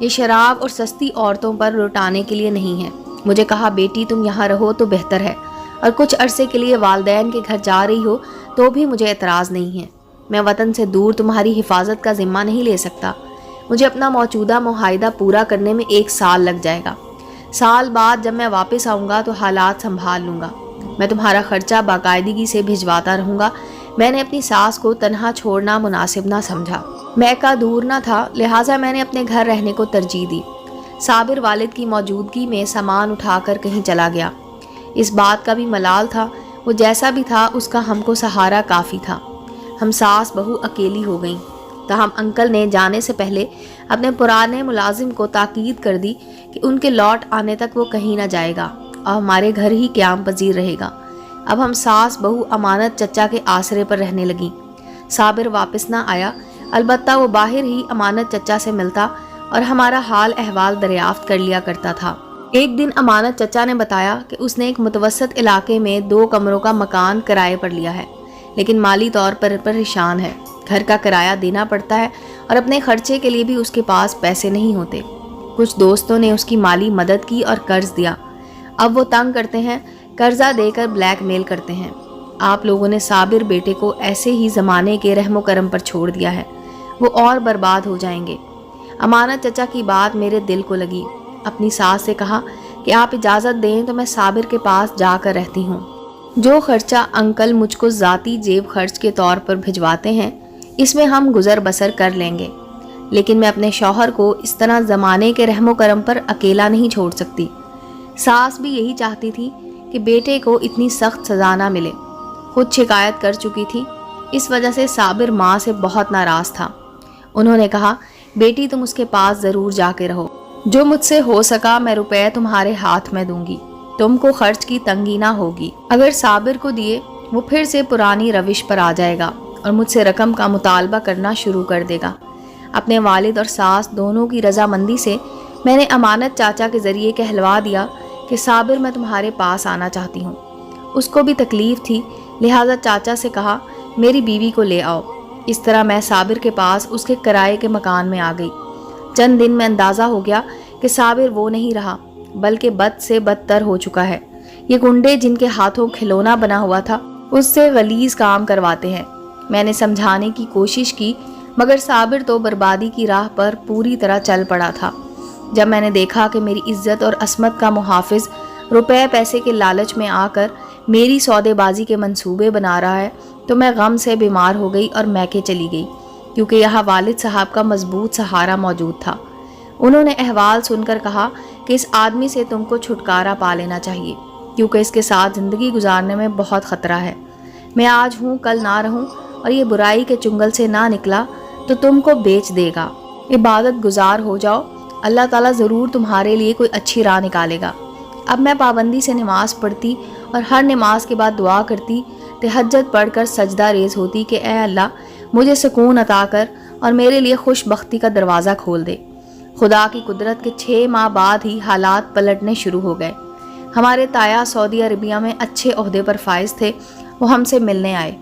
یہ شراب اور سستی عورتوں پر لٹانے کے لیے نہیں ہے۔ مجھے کہا بیٹی تم یہاں رہو تو بہتر ہے، اور کچھ عرصے کے لیے والدین کے گھر جا رہی ہو تو بھی مجھے اعتراض نہیں ہے۔ میں وطن سے دور تمہاری حفاظت کا ذمہ نہیں لے سکتا۔ مجھے اپنا موجودہ معاہدہ پورا کرنے میں 1 سال لگ جائے گا۔ سال بعد جب میں واپس آؤں گا تو حالات سنبھال لوں گا۔ میں تمہارا خرچہ باقاعدگی سے بھجواتا رہوں گا۔ میں نے اپنی ساس کو تنہا چھوڑنا مناسب نہ سمجھا۔ میکہ دور نہ تھا، لہٰذا میں نے اپنے گھر رہنے کو ترجیح دی۔ صابر والد کی موجودگی میں سامان اٹھا کر کہیں چلا گیا۔ اس بات کا بھی ملال تھا، وہ جیسا بھی تھا اس کا ہم کو سہارا کافی تھا۔ ہم ساس بہو اکیلی ہو گئیں، تاہم انکل نے جانے سے پہلے اپنے پرانے ملازم کو تاکید کر دی کہ ان کے لوٹ آنے تک وہ کہیں نہ جائے گا اور ہمارے گھر ہی قیام پذیر رہے گا۔ اب ہم ساس بہو امانت چچا کے آسرے پر رہنے لگیں۔ صابر واپس نہ آیا، البتہ وہ باہر ہی امانت چچا سے ملتا اور ہمارا حال احوال دریافت کر لیا کرتا تھا۔ ایک دن امانت چچا نے بتایا کہ اس نے ایک متوسط علاقے میں 2 کمروں کا مکان کرائے پر لیا ہے، لیکن مالی طور پر پریشان ہے۔ گھر کا کرایہ دینا پڑتا ہے اور اپنے خرچے کے لیے بھی اس کے پاس پیسے نہیں ہوتے۔ کچھ دوستوں نے اس کی مالی مدد کی اور قرض دیا۔ اب وہ تنگ کرتے ہیں، قرضہ دے کر بلیک میل کرتے ہیں۔ آپ لوگوں نے صابر بیٹے کو ایسے ہی زمانے کے رحم و کرم پر چھوڑ دیا ہے، وہ اور برباد ہو جائیں گے۔ امانت چچا کی بات میرے دل کو لگی۔ اپنی ساس سے کہا کہ آپ اجازت دیں تو میں صابر کے پاس جا کر رہتی ہوں۔ جو خرچہ انکل مجھ کو ذاتی جیب خرچ کے طور پر بھجواتے ہیں اس میں ہم گزر بسر کر لیں گے، لیکن میں اپنے شوہر کو اس طرح زمانے کے رحم و کرم پر اکیلا نہیں چھوڑ سکتی۔ ساس بھی یہی چاہتی تھی کہ بیٹے کو اتنی سخت سزا نہ ملے، خود شکایت کر چکی تھی۔ اس وجہ سے صابر ماں سے بہت ناراض تھا۔ انہوں نے کہا بیٹی تم اس کے پاس ضرور جا کے رہو، جو مجھ سے ہو سکا میں روپے تمہارے ہاتھ میں دوں گی، تم کو خرچ کی تنگی نہ ہوگی۔ اگر صابر کو دیے وہ پھر سے پرانی روش پر آ جائے گا اور مجھ سے رقم کا مطالبہ کرنا شروع کر دے گا۔ اپنے والد اور ساس دونوں کی رضامندی سے میں نے امانت چاچا کے ذریعے کہلوا دیا کہ صابر میں تمہارے پاس آنا چاہتی ہوں۔ اس کو بھی تکلیف تھی، لہٰذا چاچا سے کہا میری بیوی کو لے آؤ۔ اس طرح میں صابر کے پاس اس کے کرائے کے مکان میں آ گئی۔ چند دن میں اندازہ ہو گیا کہ صابر وہ نہیں رہا، بلکہ بد سے بدتر ہو چکا ہے۔ یہ گنڈے جن کے ہاتھوں کھلونا بنا ہوا تھا اس سے غلیظ کام کرواتے ہیں۔ میں نے سمجھانے کی کوشش کی مگر صابر تو بربادی کی راہ پر پوری طرح چل پڑا تھا۔ جب میں نے دیکھا کہ میری عزت اور عصمت کا محافظ روپے پیسے کے لالچ میں آ کر میری سودے بازی کے منصوبے بنا رہا ہے تو میں غم سے بیمار ہو گئی اور میکے چلی گئی، کیونکہ یہاں والد صاحب کا مضبوط سہارا موجود تھا۔ انہوں نے احوال سن کر کہا کہ اس آدمی سے تم کو چھٹکارا پا لینا چاہیے، کیونکہ اس کے ساتھ زندگی گزارنے میں بہت خطرہ ہے۔ میں آج ہوں کل نہ رہوں اور یہ برائی کے چنگل سے نہ نکلا تو تم کو بیچ دے گا۔ عبادت گزار ہو جاؤ، اللہ تعالیٰ ضرور تمہارے لیے کوئی اچھی راہ نکالے گا۔ اب میں پابندی سے نماز پڑھتی اور ہر نماز کے بعد دعا کرتی، تہجد پڑھ کر سجدہ ریز ہوتی کہ اے اللہ مجھے سکون عطا کر اور میرے لیے خوش بختی کا دروازہ کھول دے۔ خدا کی قدرت کے 6 ماہ بعد ہی حالات پلٹنے شروع ہو گئے۔ ہمارے تایا سعودی عربیہ میں اچھے عہدے پر فائز تھے، وہ ہم سے ملنے آئے۔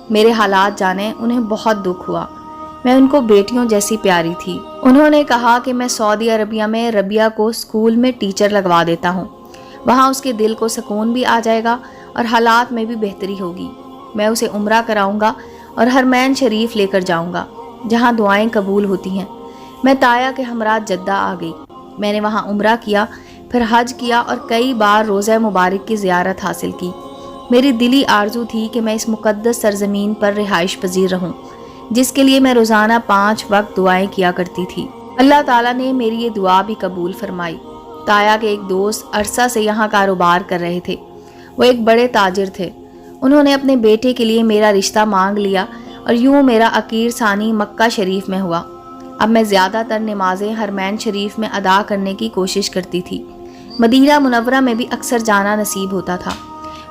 میرے حالات جانے انہیں بہت دکھ ہوا، میں ان کو بیٹیوں جیسی پیاری تھی۔ انہوں نے کہا کہ میں سعودی عربیہ میں ربیہ کو اسکول میں ٹیچر لگوا دیتا ہوں، وہاں اس کے دل کو سکون بھی آ جائے گا اور حالات میں بھی بہتری ہوگی۔ میں اسے عمرہ کراؤں گا اور حرمین شریف لے کر جاؤں گا جہاں دعائیں قبول ہوتی ہیں۔ میں تایا کے ہمراہ جدہ آ گئی۔ میں نے وہاں عمرہ کیا، پھر حج کیا اور کئی بار روزہ مبارک کی زیارت حاصل کی۔ میری دلی آرزو تھی کہ میں اس مقدس سرزمین پر رہائش پذیر رہوں، جس کے لیے میں روزانہ 5 وقت دعائیں کیا کرتی تھی۔ اللہ تعالیٰ نے میری یہ دعا بھی قبول فرمائی۔ تایا کے ایک دوست عرصہ سے یہاں کاروبار کر رہے تھے، وہ ایک بڑے تاجر تھے۔ انہوں نے اپنے بیٹے کے لیے میرا رشتہ مانگ لیا اور یوں میرا عقیر ثانی مکہ شریف میں ہوا۔ اب میں زیادہ تر نمازیں حرمین شریف میں ادا کرنے کی کوشش کرتی تھی۔ مدینہ منورہ میں بھی اکثر جانا نصیب ہوتا تھا۔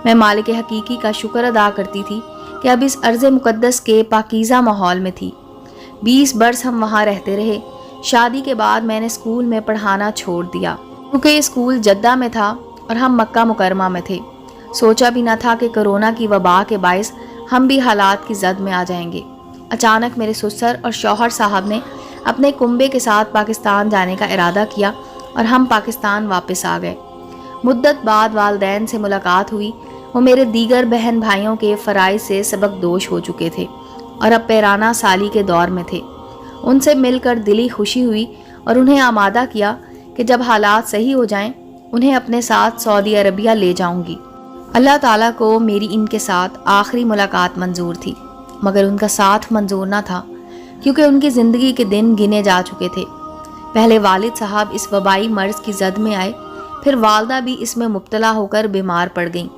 میں مالک حقیقی کا شکر ادا کرتی تھی کہ اب اس ارض مقدس کے پاکیزہ ماحول میں تھی۔ 20 برس ہم وہاں رہتے رہے۔ شادی کے بعد میں نے اسکول میں پڑھانا چھوڑ دیا، کیونکہ یہ اسکول جدہ میں تھا اور ہم مکہ مکرمہ میں تھے۔ سوچا بھی نہ تھا کہ کرونا کی وبا کے باعث ہم بھی حالات کی زد میں آ جائیں گے۔ اچانک میرے سسر اور شوہر صاحب نے اپنے کنبے کے ساتھ پاکستان جانے کا ارادہ کیا اور ہم پاکستان واپس آ گئے۔ مدت بعد والدین سے ملاقات ہوئی۔ وہ میرے دیگر بہن بھائیوں کے فرائض سے سبق دوش ہو چکے تھے اور اب پیرانہ سالی کے دور میں تھے۔ ان سے مل کر دلی خوشی ہوئی اور انہیں آمادہ کیا کہ جب حالات صحیح ہو جائیں انہیں اپنے ساتھ سعودی عربیہ لے جاؤں گی۔ اللہ تعالیٰ کو میری ان کے ساتھ آخری ملاقات منظور تھی، مگر ان کا ساتھ منظور نہ تھا، کیونکہ ان کی زندگی کے دن گنے جا چکے تھے۔ پہلے والد صاحب اس وبائی مرض کی زد میں آئے، پھر والدہ بھی اس میں مبتلا ہو کر بیمار پڑ گئیں۔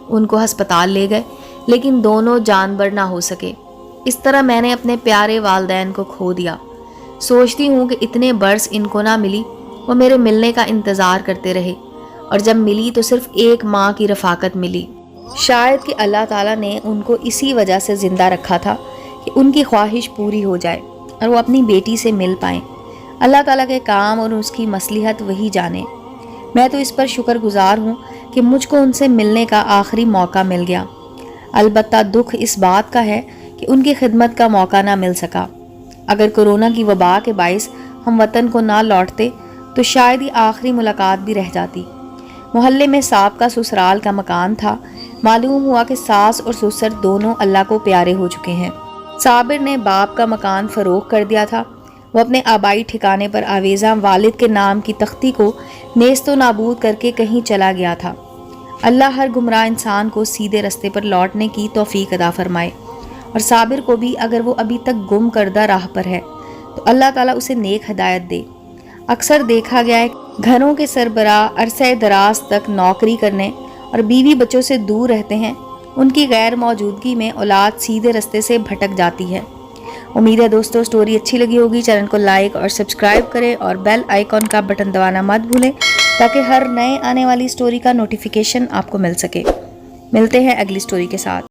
ان کو ہسپتال لے گئے، لیکن دونوں جانبر نہ ہو سکے۔ اس طرح میں نے اپنے پیارے والدین کو کھو دیا۔ سوچتی ہوں کہ اتنے برس ان کو نہ ملی، وہ میرے ملنے کا انتظار کرتے رہے، اور جب ملی تو صرف ایک ماں کی رفاقت ملی۔ شاید کہ اللہ تعالیٰ نے ان کو اسی وجہ سے زندہ رکھا تھا کہ ان کی خواہش پوری ہو جائے اور وہ اپنی بیٹی سے مل پائیں۔ اللہ تعالیٰ کے کام اور اس کی مصلحت وہی جانے۔ میں تو اس پر شکر گزار ہوں کہ مجھ کو ان سے ملنے کا آخری موقع مل گیا۔ البتہ دکھ اس بات کا ہے کہ ان کی خدمت کا موقع نہ مل سکا۔ اگر کورونا کی وبا کے باعث ہم وطن کو نہ لوٹتے تو شاید ہی آخری ملاقات بھی رہ جاتی۔ محلے میں سابقہ سسرال کا مکان تھا۔ معلوم ہوا کہ ساس اور سسر دونوں اللہ کو پیارے ہو چکے ہیں۔ صابر نے باپ کا مکان فروخت کر دیا تھا۔ وہ اپنے آبائی ٹھکانے پر آویزاں والد کے نام کی تختی کو نیست و نابود کر کے کہیں چلا گیا تھا۔ اللہ ہر گمراہ انسان کو سیدھے رستے پر لوٹنے کی توفیق عطا فرمائے، اور صابر کو بھی اگر وہ ابھی تک گم کردہ راہ پر ہے تو اللہ تعالیٰ اسے نیک ہدایت دے۔ اکثر دیکھا گیا ہے گھروں کے سربراہ عرصہ دراز تک نوکری کرنے اور بیوی بچوں سے دور رہتے ہیں، ان کی غیر موجودگی میں اولاد سیدھے رستے سے بھٹک جاتی ہے۔ امید ہے دوستو سٹوری اچھی لگی ہوگی۔ چینل کو لائک اور سبسکرائب کریں اور بیل آئیکن کا بٹن دبانا مت بھولیں تاکہ ہر نئے آنے والی سٹوری کا نوٹیفیکیشن آپ کو مل سکے۔ ملتے ہیں اگلی سٹوری کے ساتھ۔